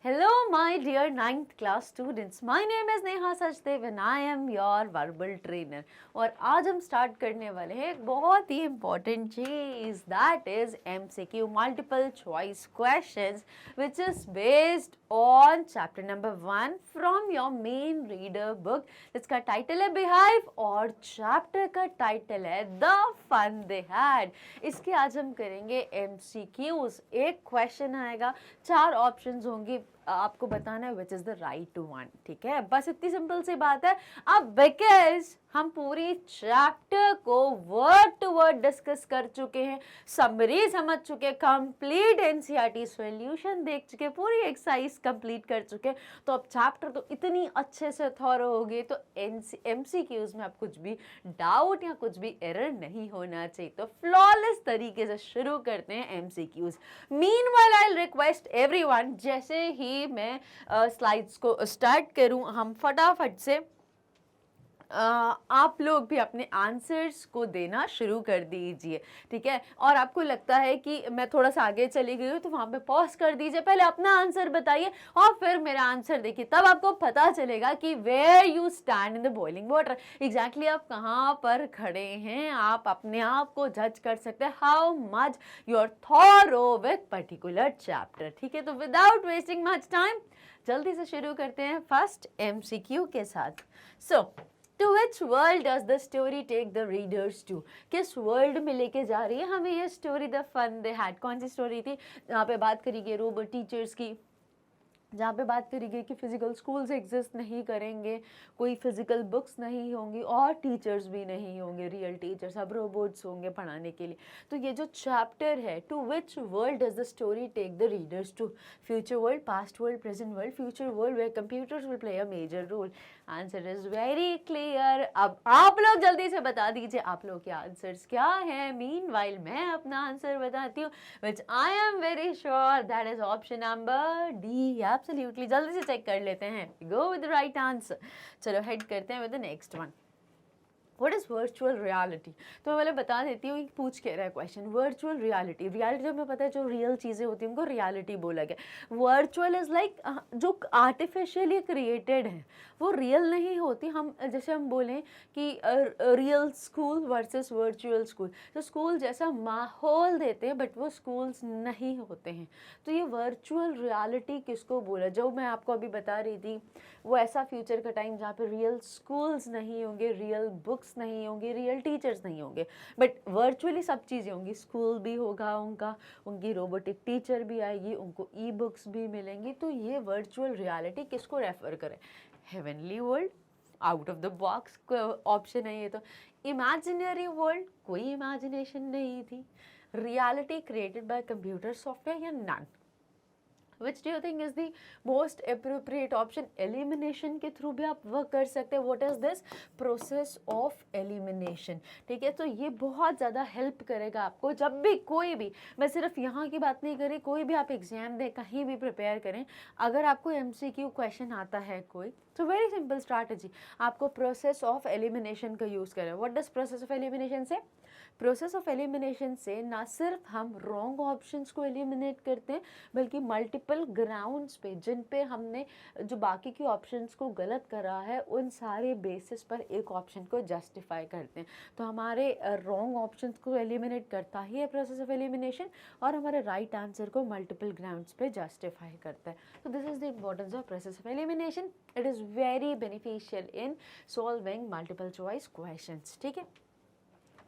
Hello, my dear ninth class students. My name is Neha Sachdev and I am your verbal trainer. और आज हम start करने वाले हैं एक बहुत ही important cheese, that is MCQ multiple choice questions which is based on chapter number 1 from your main reader book जिसका title है Beehive और चैप्टर का टाइटल है The Fun They Had. इसके आज हम करेंगे MCQs. एक क्वेश्चन आएगा, 4 ऑप्शंस होंगी, आपको बताना है which is the right one. ठीक है, बस इतनी सिंपल सी बात है. अब बिकॉज हम पूरी चैप्टर को वर्ड टू वर्ड डिस्कस कर चुके हैं, समरी समझ चुके, कंप्लीट एनसीईआरटी सॉल्यूशन देख चुके, पूरी एक्सरसाइज कंप्लीट कर चुके, तो अब चैप्टर तो इतनी अच्छे से थॉरो हो गई, तो एमसीक्यूज में अब कुछ भी डाउट या कुछ भी एरर नहीं होना चाहिए. तो फ्लॉलेस तरीके से शुरू करते हैं MCQs. Meanwhile I request everyone, जैसे ही मैं स्लाइड्स को स्टार्ट करूं, हम फटाफट से आप लोग भी अपने आंसर्स को देना शुरू कर दीजिए. ठीक है, और आपको लगता है कि मैं थोड़ा सा आगे चली गई हूँ तो वहाँ पे पॉज कर दीजिए, पहले अपना आंसर बताइए और फिर मेरा आंसर देखिए, तब आपको पता चलेगा कि where you stand in the boiling water. Exactly आप कहाँ पर खड़े हैं, आप अपने आप को जज कर सकते हैं how much you are thorough with particular chapter. ठीक है, तो विदाउट वेस्टिंग मच टाइम जल्दी से शुरू करते हैं फर्स्ट एमसीक्यू के साथ. सो To which world does the story take the readers to? किस वर्ल्ड में लेके जा रही है हमें ये story the fun they had. कौन सी स्टोरी थी जहाँ पे बात करी गई रोबोट टीचर्स की, जहाँ पे बात करी गई कि फिजिकल स्कूल्स एग्जिस्ट नहीं करेंगे, कोई फिजिकल बुक्स नहीं होंगी और टीचर्स भी नहीं होंगे, रियल टीचर्स, अब रोबोट्स होंगे पढ़ाने के लिए. तो ये जो चैप्टर है, to which world does the story take the readers to? Future world, past world, present world, future world where computers will play a major role. Answer is very clear. अब आप लोग जल्दी से बता दीजिए आप लोग के आंसर्स क्या है. मीनवाइल मैं अपना आंसर बताती हूँ, which I am very sure that is option number D. Absolutely, जल्दी से चेक कर लेते हैं. Go with the right answer. चलो हेड करते हैं with the next one. What is virtual reality? तो मैं पहले बता देती हूँ, पूछ के रहा है क्वेश्चन. वर्चुअल रियलिटी, रियलिटी जो हमें पता है जो रियल चीज़ें होती हैं उनको रियलिटी बोला गया. वर्चुअल इज़ लाइक जो आर्टिफिशियली क्रिएटेड है वो रियल नहीं होती. हम जैसे हम बोलें कि real school versus virtual school, तो स्कूल जैसा माहौल देते हैं बट वो स्कूल्स नहीं होते हैं. तो ये वर्चुअल रियलिटी किसको बोला, जो मैं आपको अभी बता रही थी, वो ऐसा फ्यूचर का टाइम जहाँ पे रियल स्कूल्स नहीं होंगे, रियल बुक्स नहीं होंगे, रियल टीचर्स नहीं होंगे, बट वर्चुअली सब चीज़ें होंगी. स्कूल भी होगा उनका, उनकी रोबोटिक टीचर भी आएगी, उनको ई बुक्स भी मिलेंगी. तो ये वर्चुअल रियलिटी किसको रेफर करें? Heavenly world, out of the box option है ये. तो इमेजिनरी वर्ल्ड, कोई इमेजिनेशन नहीं थी. Reality created by computer software या none? Which do you think is the most appropriate option? Elimination के थ्रू भी आप वर्क कर सकते हैं. What is this? Process of elimination. ठीक है, तो ये बहुत ज़्यादा हेल्प करेगा आपको जब भी कोई भी, मैं सिर्फ यहाँ की बात नहीं कर रही, कोई भी आप एग्जाम दें, कहीं भी प्रिपेयर करें, अगर आपको MCQ क्वेश्चन आता है कोई, तो वेरी सिंपल स्ट्रैटेजी, आपको प्रोसेस ऑफ एलिमिनेशन का यूज़ करें. What does process of elimination से? प्रोसेस ऑफ एलिमिनेशन से ना सिर्फ हम रॉन्ग ऑप्शंस को एलिमिनेट करते हैं, बल्कि मल्टीपल ग्राउंड्स पे जिन पे हमने जो बाकी के ऑप्शंस को गलत करा है, उन सारे बेसिस पर एक ऑप्शन को जस्टिफाई करते हैं. तो हमारे रॉन्ग ऑप्शंस को एलिमिनेट करता ही है प्रोसेस ऑफ एलिमिनेशन, और हमारे राइट आंसर को मल्टीपल ग्राउंड्स पे जस्टिफाई करता है. तो this is the importance of process of elimination. It is very beneficial in solving multiple choice questions. ठीक है,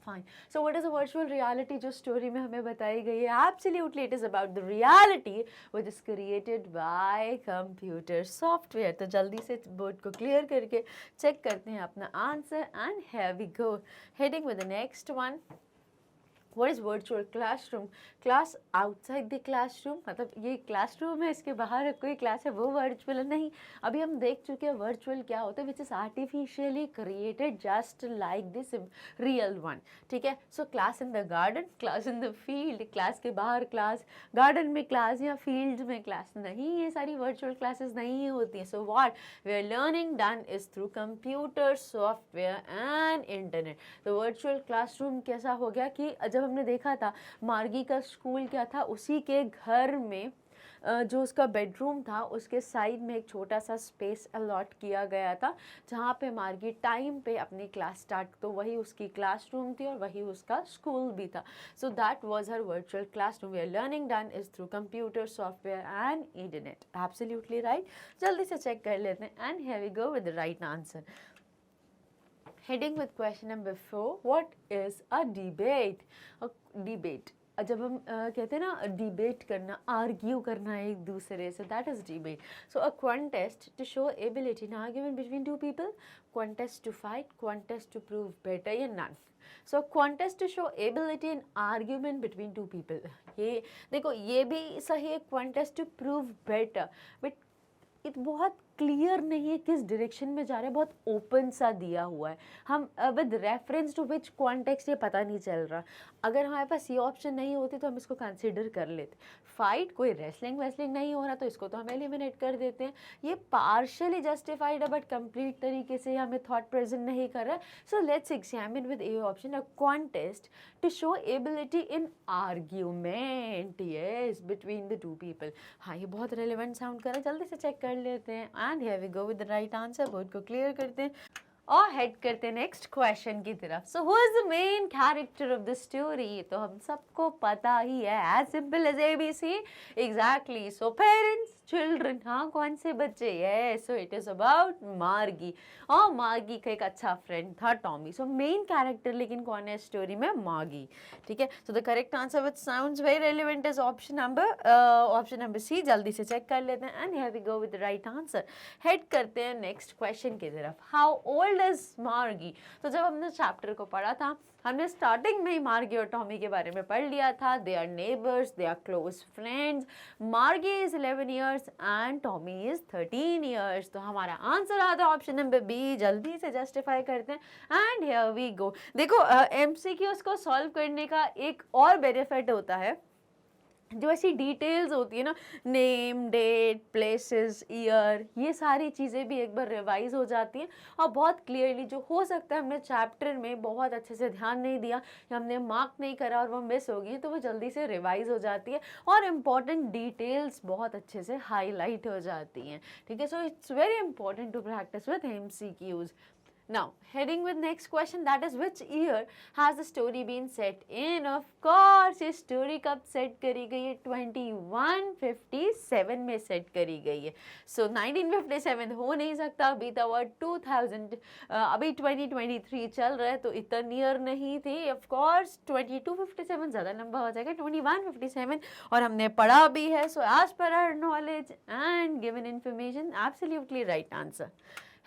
fine. So what is a virtual reality जो स्टोरी में हमें बताई गई है? Absolutely it is about the reality which is created by computer software. तो जल्दी से बोर्ड को क्लियर करके चेक करते हैं अपना answer and here we go. Heading with the next one. What is virtual classroom? Class outside the classroom, मतलब ये क्लासरूम है, इसके बाहर कोई क्लास है, वो वर्चुअल नहीं. अभी हम देख चुके हैं वर्चुअल क्या होता है, which is artificially created just like this real one. ठीक है, so class in the garden, class in the field, class के बाहर क्लास, गार्डन में क्लास या फील्ड में क्लास नहीं, ये सारी वर्चुअल क्लासेस नहीं होती हैं. So what we are learning done is through computer software and internet. तो वर्चुअल क्लासरूम कैसा हो गया कि जब हमने देखा था मार्गी का स्कूल क्या था, उसी के घर में जो उसका बेडरूम था उसके साइड में एक छोटा सा स्पेस अलॉट किया गया था जहाँ पे मार्गी टाइम पे अपनी क्लास स्टार्ट, तो वही उसकी क्लासरूम थी और वही उसका स्कूल भी था. So that was her virtual classroom where learning done is through computer software and internet. Absolutely right. जल्दी से चेक कर लेते हैं and here we go with the right answer. Heading with question number 4, what is a debate? A debate. जब हम कहते हैं ना डिबेट करना, आर्ग्यू करना एक दूसरे से, that is debate. So a contest to show ability in argument between two people, contest to fight, contest to prove better, या none. So contest to show ability in argument between two people, ये देखो ये भी सही है, contest to prove better, but ये बहुत clear नहीं है किस डायरेक्शन में जा रहे हैं, बहुत ओपन सा दिया हुआ है. हम with reference to which context ये पता नहीं चल रहा. अगर हमारे पास ये ऑप्शन नहीं होती तो हम इसको कंसिडर कर लेते. फाइट, कोई रेसलिंग वेसलिंग नहीं हो रहा तो इसको तो हम एलिमिनेट कर देते हैं. ये पार्शियली जस्टिफाइड है बट कंप्लीट तरीके से हमें थॉट प्रेजेंट नहीं कर रहा है. So let's examine with a option, a contest to show ability in argument, yes, between the two people. हाँ, ये बहुत रेलिवेंट साउंड कर रहा है. जल्दी से चेक कर लेते हैं and here we go with the right answer. Board को क्लियर करते हैं और हेड करते हैं नेक्स्ट क्वेश्चन की तरफ. So who is the main character of the story? तो हम सबको पता ही है, as simple as ABC. Exactly. So parents, children, हाँ कौन से बच्चे? Yes, so it is about Margie. और मार्गी का एक अच्छा फ्रेंड था टॉमी. सो मेन कैरेक्टर लेकिन कौन है स्टोरी में? मार्गी. ठीक है. So the correct answer which sounds very relevant is option number C. जल्दी से चेक कर लेते हैं and here we go with the right answer. Head करते हैं नेक्स्ट क्वेश्चन की तरफ. हाउ ओल्ड इज मार्गी? तो जब हमने चैप्टर को पढ़ा था, हमने स्टार्टिंग में ही मार्गी और टॉमी के बारे में पढ़ लिया था. They are neighbours, they are close friends. Margie is 11 years and Tommy is 13 years. तो हमारा आंसर आता है ऑप्शन नंबर B. जल्दी से जस्टिफाई करते हैं एंड हियर वी गो. देखो MCQs को सॉल्व करने का एक और बेनिफिट होता है, जो ऐसी डिटेल्स होती है ना, नेम, डेट, प्लेसेस, ईयर, ये सारी चीज़ें भी एक बार रिवाइज हो जाती हैं और बहुत क्लियरली, जो हो सकता है हमने चैप्टर में बहुत अच्छे से ध्यान नहीं दिया या हमने मार्क नहीं करा और वो मिस हो गई, तो वो जल्दी से रिवाइज हो जाती है और इम्पॉर्टेंट डिटेल्स बहुत अच्छे से हाईलाइट हो जाती हैं. ठीक है. So it's very important to practice with MCQs. Now, heading with next question, that is which year has the story been set in? Of course, ये story कब set करी गई है? 2157 में set करी गई है. So 1957 हो नहीं सकता, बीता हुआ 2000, अभी 2023 चल रहा है तो इतना नियर नहीं थी. Of course 2257 ज़्यादा लंबा हो जाएगा, 2157, और हमने पढ़ा भी है. So as per our knowledge and given information, absolutely right answer.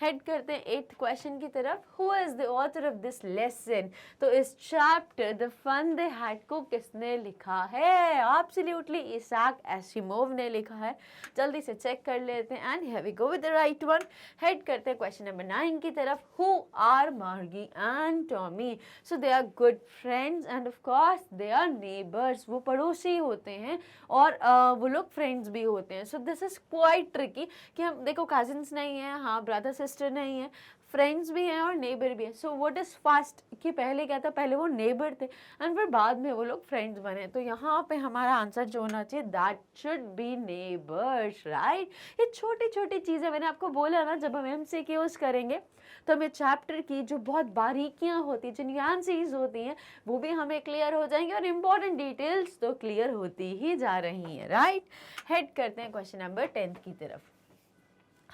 Head करते हैं 8th क्वेश्चन की तरफ. Who is the author of this lesson? तो इस chapter the fun they had को किसने लिखा है? एब्सोल्युटली इसाक एसिमोव ने लिखा है. जल्दी से चेक कर लेते हैं and here we go with the right one. Head करते हैं क्वेश्चन नंबर 9 की तरफ. Who are Margie and Tommy? So they are good friends and of course they are neighbours. वो पड़ोसी होते हैं और वो लोग फ्रेंड्स भी होते हैं. So this is quite tricky कि हम देखो कजिन्स नहीं है, हाँ ब्रदर सिस्टर नहीं है, फ्रेंड्स भी हैं और नेबर भी है. सो व्हाट इज फर्स्ट कि पहले क्या था? पहले वो नेबर थे एंड फिर बाद में वो लोग फ्रेंड्स बने. तो यहाँ पे हमारा आंसर जो होना चाहिए, that should be neighbours, right. ये छोटी छोटी चीज़ें, मैंने आपको बोला ना, जब हम MCQs करेंगे तो हमें चैप्टर की जो बहुत बारीकियाँ होती हैं, जो न्यूएंसेस होती हैं, वो भी हमें क्लियर हो जाएंगे और इम्पॉर्टेंट डिटेल्स तो क्लियर होती ही जा रही हैं, राइट. हेड करते हैं क्वेश्चन नंबर 10 की तरफ.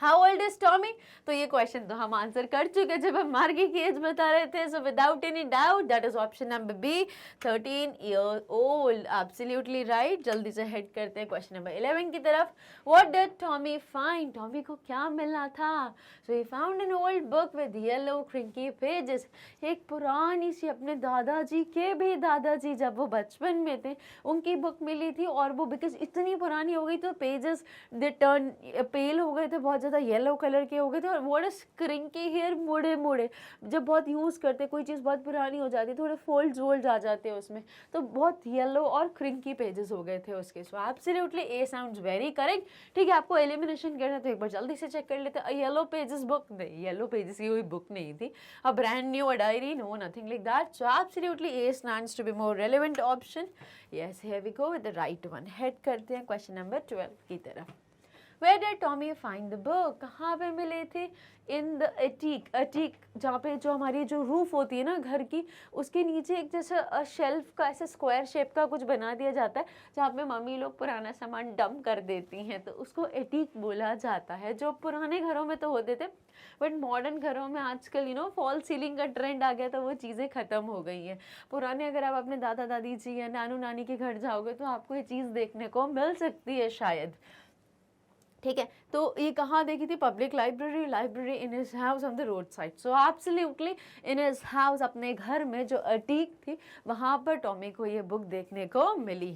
How old is Tommy? तो ये क्वेश्चन तो हम आंसर कर चुके जब हम मार्गी की एज बता रहे थे. So without any doubt that is option number B, 13 year old. Absolutely right. जल्दी से हेड करते हैं क्वेश्चन नंबर 11 की तरफ. What did Tommy find? Tommy को क्या मिला था? So he found an old book with yellow crinkly pages. एक पुरानी सी, अपने दादाजी के भी दादाजी जब वो बचपन में थे उनकी बुक मिली थी, और वो बिकॉज इतनी पुरानी हो गई तो पेजेस दे टर्न पेल हो गए थे बहुत ज़्यादा येलो कलर के हो गए थे और व्हाट इज क्रिंकी हेयर, मुड़े मुड़े, जब बहुत यूज़ करते कोई चीज़ बहुत पुरानी हो जाती थोड़े फोल्ड्स वोल्ड्स आ जाते हैं उसमें, तो बहुत येलो और क्रिंकी पेजेस हो गए थे उसके। सो एब्सोल्युटली ए साउंड्स वेरी करेक्ट। ठीक है, आपको एलिमिनेशन करना है तो एक बार जल्दी से चेक कर लेते हैं। येलो पेजेस बुक नहीं, येलो पेजेस की कोई बुक नहीं थी, a brand new, a diary, no nothing like that. So absolutely a stands to be more relevant option. Yes, here we go with the right one. Head करते हैं question number 12 की तरफ। Where did Tommy find the book? कहाँ पे मिले थे? In the attic, attic जहाँ पे जो हमारी जो रूफ होती है ना घर की, उसके नीचे एक जैसा शेल्फ का ऐसे स्क्वायर शेप का कुछ बना दिया जाता है जहाँ पे मम्मी लोग पुराना सामान डंप कर देती हैं, तो उसको एटीक बोला जाता है। जो पुराने घरों में तो होते थे, बट मॉडर्न घरों में आजकल फॉल सीलिंग का ट्रेंड आ गया, तो वो चीज़ें ख़त्म हो गई हैं। पुराने अगर आप अपने दादा दादी जी या नानू नानी के घर जाओगे तो आपको ये चीज़ देखने को मिल सकती है शायद। ठीक है, तो ये कहाँ देखी थी? Public library, library in his house on the road side. So absolutely in his house, अपने घर में जो अटीक थी वहाँ पर टॉमी को ये बुक देखने को मिली।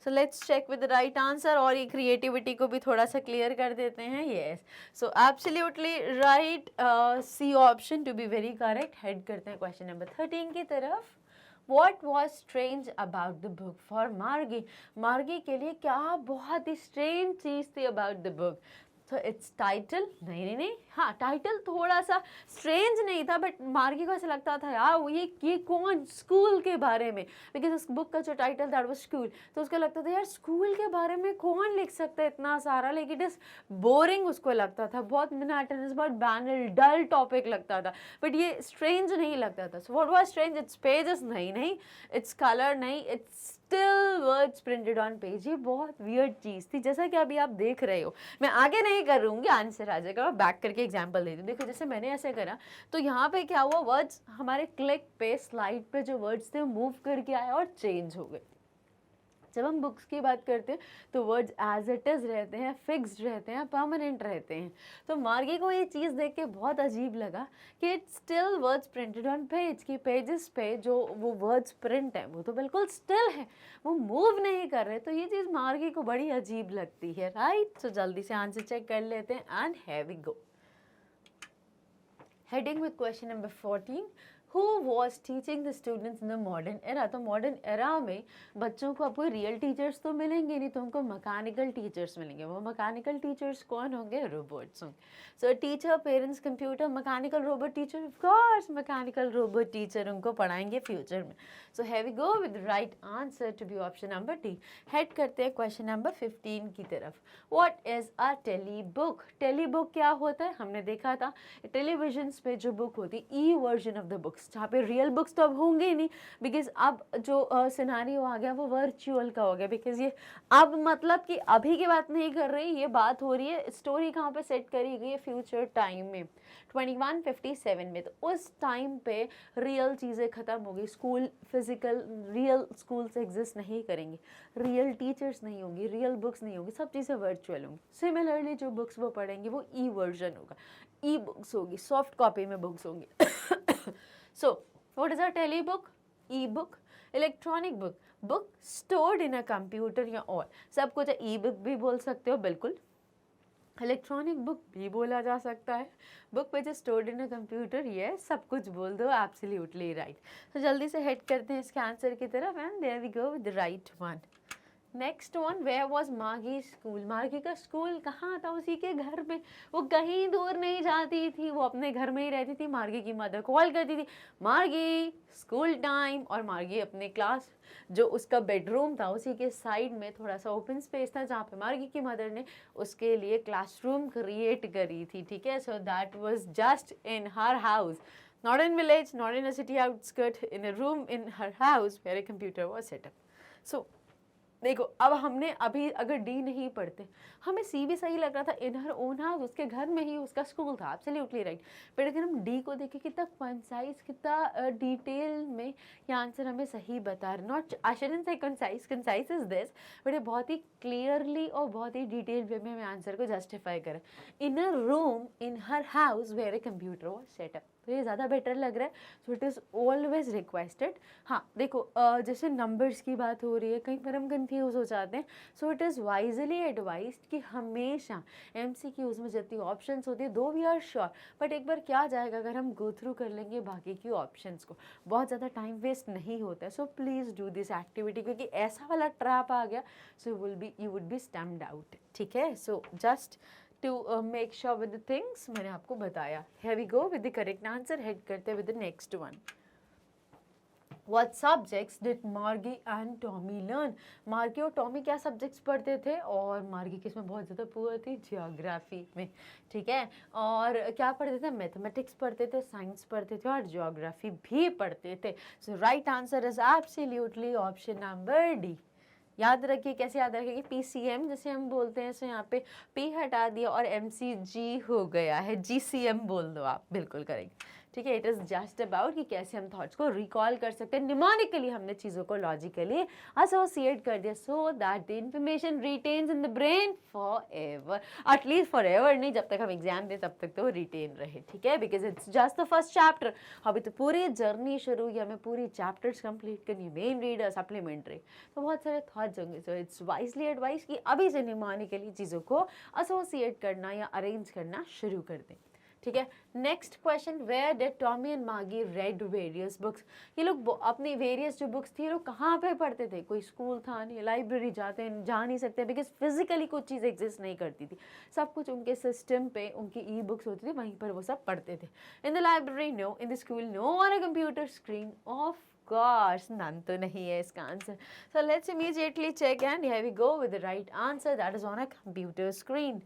So let's check with the right answer, और ये क्रिएटिविटी को भी थोड़ा सा क्लियर कर देते हैं। Yes, so absolutely right, C option to be very correct. Head करते हैं क्वेश्चन नंबर 13 की तरफ। What was strange about the book for Margie? मार्गी के लिए क्या बहुत ही strange चीज़ थी about the book? तो इट्स टाइटल, नहीं, हाँ टाइटल थोड़ा सा स्ट्रेंज नहीं था, बट मार्गी को ऐसा लगता था यार ये कौन, स्कूल के बारे में, बिकॉज उस बुक का जो टाइटल था वो स्कूल, तो उसको लगता था यार स्कूल के बारे में कौन लिख सकता है इतना सारा, लेकिन इट इज बोरिंग उसको लगता था, बहुत मोनोटोनस, बहुत बैनल डल टॉपिक लगता था, बट ये स्ट्रेंज नहीं लगता था। So what was strange? It's pages, नहीं, इट्स कलर, नहीं, it's still words printed on page. ये बहुत वियर्ड चीज़ थी, जैसा कि अभी आप देख रहे हो। मैं आगे नहीं करूँगी, आंसर आ जाएगा, बैक करके एग्जांपल दे दूँ। देखो जैसे मैंने ऐसे करा, तो यहाँ पे क्या हुआ, वर्ड्स हमारे क्लिक पे स्लाइड पे जो वर्ड्स थे मूव करके आए और चेंज हो गए। जब हम बुक्स की बात करते हैं तो वर्ड्स एज इट इज़ रहते हैं, फिक्स्ड रहते हैं, परमानेंट रहते हैं। तो मार्गी को ये चीज़ देख के बहुत अजीब लगा कि it's still words printed on page, की पेजेस पे जो वो वर्ड्स प्रिंट है वो तो बिल्कुल स्टिल है, वो मूव नहीं कर रहे। तो ये चीज़ मार्गी को बड़ी अजीब लगती है, राइट। सो जल्दी से आंसर चेक कर लेते हैं and here we go. Heading with question number 14, Who was teaching the students in the modern era? तो मॉडर्न एरा में बच्चों को आपको रियल टीचर्स तो मिलेंगे नहीं, तो उनको मैकेनिकल टीचर्स मिलेंगे। वो मैकेनिकल टीचर्स कौन होंगे? रोबोट्स होंगे। So teacher, parents, computer, mechanical robot teacher, of course mechanical robot teacher उनको पढ़ाएंगे फ्यूचर में। So have we go with right answer to be option number D. Head करते हैं क्वेश्चन नंबर 15 की तरफ। What is a telebook? Telebook क्या होता है? हमने देखा था टेलीविजन पे जो बुक होती है, ई वर्जन ऑफ द बुक्स, जहाँ पे रियल बुक्स तो अब होंगे ही नहीं, बिकॉज अब जो सिनारियो आ गया वो वर्चुअल का हो गया। बिकॉज ये अब मतलब कि अभी की बात नहीं कर रही, ये बात हो रही है, स्टोरी कहाँ पे सेट करी गई है, फ्यूचर टाइम में 2157 में। तो उस टाइम पे रियल चीज़ें ख़त्म हो गई, school physical real schools exist नहीं करेंगे, रियल टीचर्स नहीं होंगी, रियल बुक्स नहीं होंगी, सब चीज़ें वर्चुअल होंगी। सिमिलरली जो बुक्स वो पढ़ेंगे वो ई वर्जन होगा, ई बुक्स होगी, सॉफ्ट कॉपी में बुक्स होंगी। So, what is a telebook? E-book, electronic book, book stored in a computer या और सब कुछ e-book भी बोल सकते हो, बिल्कुल इलेक्ट्रॉनिक बुक भी बोला जा सकता है, book which is stored in a computer, ये सब कुछ बोल दो, एब्सोल्युटली राइट। तो जल्दी से हेड करते हैं इसके आंसर की तरफ and there we go with the right one. Next one, where was Margie school? Margie का स्कूल कहाँ था? उसी के घर में, वो कहीं दूर नहीं जाती थी, वो अपने घर में ही रहती थी। मार्गी की मदर कॉल करती थी, मार्गी स्कूल टाइम, और मार्गी अपने क्लास जो उसका बेडरूम था उसी के साइड में थोड़ा सा ओपन स्पेस था जहाँ पे मार्गी की मदर ने उसके लिए क्लासरूम क्रिएट करी थी। ठीक है, सो that was just in her house, not in village, not in a city outskirt, in a room in her house where a computer was set up. So देखो, अब हमने अभी अगर डी नहीं पढ़ते, हमें सी भी सही लग रहा था, इन हर ओन हाउस, उसके घर में ही उसका स्कूल था, एब्सोल्युटली राइट। बट अगर हम डी को देखें, कितना कंसाइज, कितना डिटेल में ये आंसर हमें सही बता रहे, नॉट आई शुडंट से कंसाइज इज दिस, बट ये बहुत ही क्लियरली और बहुत ही डिटेल वे में हमें आंसर को जस्टिफाई करें। In a room in her house where a computer was set up, तो ये ज़्यादा बेटर लग रहा है, so it is always requested. हाँ देखो, जैसे नंबर्स की बात हो रही है, कहीं पर हम कंफ्यूज हो जाते हैं, सो इट इज़ वाइजली एडवाइज्ड कि हमेशा MCQs में जितनी ऑप्शंस होती है, दो वी आर श्योर, बट एक बार क्या जाएगा अगर हम गो थ्रू कर लेंगे बाकी की ऑप्शंस को, बहुत ज़्यादा टाइम वेस्ट नहीं होता है। So please do this activity, क्योंकि ऐसा वाला ट्रैप आ गया, so you would be stumped out, ठीक है। So just to make sure with the things मैंने आपको बताया। Here we go with the correct answer, head करते हैं with the next one. What subjects did Margie and Tommy learn? मार्गी और Tommy क्या सब्जेक्ट्स पढ़ते थे? और मार्गी किसमें बहुत ज़्यादा पुअर थी? जियोग्राफी में, ठीक है। और क्या पढ़ते थे? मैथमेटिक्स पढ़ते थे, साइंस पढ़ते थे और जियोग्राफी भी पढ़ते थे। So right answer is absolutely option number D. याद रखिए, कैसे याद रखिए? PCM जैसे हम बोलते हैं, सो यहाँ पे P हटा दिया और MCG हो गया है, GCM बोल दो आप, बिल्कुल करेक्ट, ठीक है। इट इज़ जस्ट अबाउट कि कैसे हम थॉट्स को रिकॉल कर सकते हैं, निमोनिकली हमने चीज़ों को लॉजिकली एसोसिएट कर दिया, so that the information retains in the brain for ever, at least for ever नहीं, जब तक हम एग्जाम दें तब तक तो रिटेन रहे, ठीक है, because it's just the first chapter. अभी तो पूरी जर्नी शुरू हुई, हमें पूरी चैप्टर्स कंप्लीट करनी, मेन रीडर, सप्लीमेंट्री, तो बहुत सारे थॉट्स होंगे। सो इट्स वाइजली एडवाइस कि अभी से निमोनिकली चीज़ों को एसोसिएट करना या अरेंज करना शुरू कर दें, ठीक है। Next question, where did Tommy and Margie read various books? ये लोग अपनी वेरियस जो बुक्स थी, लोग कहाँ पे पढ़ते थे? कोई स्कूल था नहीं, लाइब्रेरी जा नहीं सकते, बिकॉज फिजिकली कुछ चीज़ एग्जिस्ट नहीं करती थी, सब कुछ उनके सिस्टम पे, उनकी ई बुक्स होती थी, वहीं पर वो सब पढ़ते थे। In the library no, in the school no, on a computer screen of course none तो नहीं है इसका आंसर। So let's immediately check and here we go with the right answer, that is on a computer screen.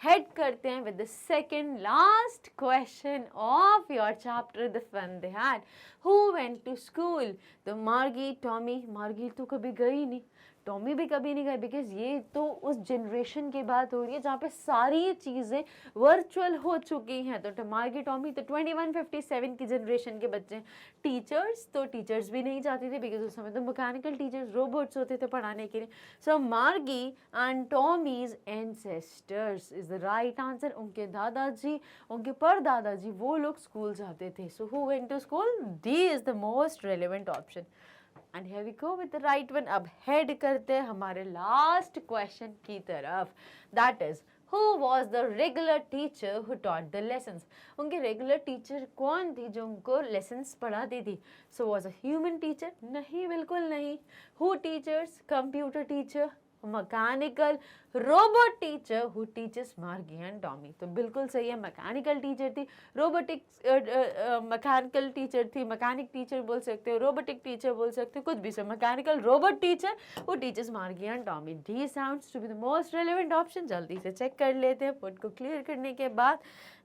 Head करते हैं with the second last question of your chapter the fun they had. Who went to school? तो Margie, Tommy, मार्गी तो कभी गई नहीं, Tommy भी कभी नहीं गए, बिकॉज ये तो उस जनरेशन की बात हो रही है जहाँ पे सारी चीज़ें वर्चुअल हो चुकी हैं। तो मार्गी, टॉमी तो 2157 की जनरेशन के बच्चे हैं। टीचर्स तो टीचर्स भी नहीं जाती थी, बिकॉज उस समय तो मैकेनिकल टीचर्स, रोबोट्स होते थे पढ़ाने के लिए। So Margie and Tommy's ancestors is the right answer. उनके दादाजी, उनके परदादाजी, वो लोग स्कूल जाते थे। So who went to school? D is the most relevant option. And here we go with the right one. अब हेड करते हैं हमारे लास्ट क्वेश्चन की तरफ, that is who was the regular teacher who taught the lessons? उनकी regular teacher कौन थी जो उनको लेसन्स पढ़ाती थी? So was a human teacher? नहीं, बिल्कुल नहीं। Who teachers? Computer teacher, mechanical, robot teacher who teachers Margie and Tommy? तो बिल्कुल सही है, मैकेनिकल टीचर थी, रोबोटिक्स मैकेनिकल टीचर थी, मैकेनिक टीचर बोल सकते हो, रोबोटिक टीचर बोल सकते हो, कुछ भी। So mechanical robot teacher who teachers Margie and Tommy, D sounds to be the most relevant option. जल्दी से चेक कर लेते हैं पुट को क्लियर करने के बाद।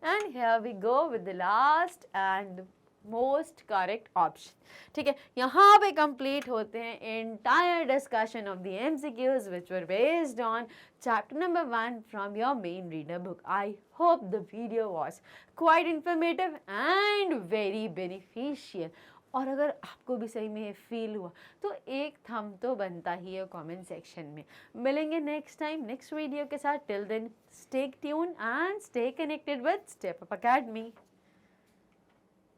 And here we go with the last and most correct option, ठीक है। यहाँ पे कंप्लीट होते हैं entire discussion of the MCQs which were based on chapter number 1 from your main reader book. I hope the video was quite informative and very beneficial. और अगर आपको भी सही में फील हुआ तो एक थंब तो बनता ही है कमेंट सेक्शन में। मिलेंगे नेक्स्ट टाइम नेक्स्ट वीडियो के साथ। Till then stay tune and stay connected with Step Up academy.